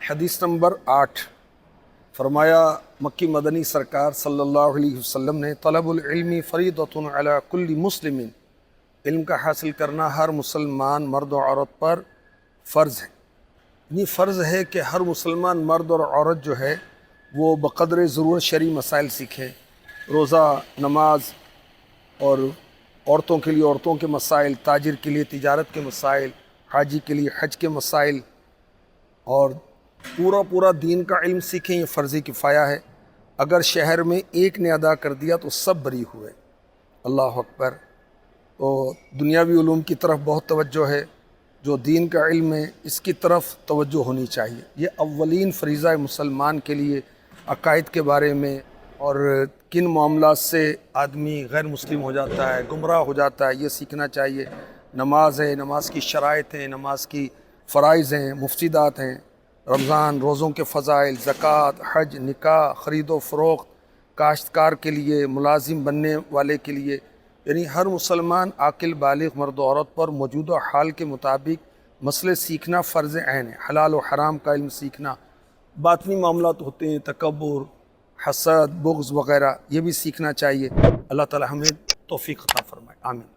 حدیث نمبر 8 فرمایا مکی مدنی سرکار صلی اللہ علیہ وسلم نے طلب العلم فریضۃ علی کل مسلم، علم کا حاصل کرنا ہر مسلمان مرد و عورت پر فرض ہے۔ یعنی فرض ہے کہ ہر مسلمان مرد اور عورت جو ہے وہ بقدر ضرورت شرعی مسائل سیکھیں، روزہ، نماز، اور عورتوں کے لیے عورتوں کے مسائل، تاجر کے لیے تجارت کے مسائل، حاجی کے لیے حج کے مسائل، اور پورا دین کا علم سیکھیں۔ یہ فرض کفایہ ہے۔ اگر شہر میں ایک نے ادا کر دیا تو سب بری ہوئے۔ اللہ اکبر۔ تو دنیاوی علوم کی طرف بہت توجہ ہے، جو دین کا علم ہے اس کی طرف توجہ ہونی چاہیے۔ یہ اولین فریضہ ہے مسلمان کے لیے، عقائد کے بارے میں، اور کن معاملات سے آدمی غیر مسلم ہو جاتا ہے، گمراہ ہو جاتا ہے، یہ سیکھنا چاہیے۔ نماز ہے، نماز کی شرائط ہیں، نماز کی فرائض ہیں، مفسدات ہیں، رمضان، روزوں کے فضائل، زکوٰۃ، حج، نکاح، خرید و فروخت، کاشتکار کے لیے، ملازم بننے والے کے لیے، یعنی ہر مسلمان عاقل بالغ مرد و عورت پر موجودہ حال کے مطابق مسئلے سیکھنا فرض عین ہے۔ حلال و حرام کا علم سیکھنا، باطنی معاملات ہوتے ہیں، تکبر، حسد، بغض وغیرہ، یہ بھی سیکھنا چاہیے۔ اللہ تعالی ہمیں توفیق عطا فرمائے، آمین۔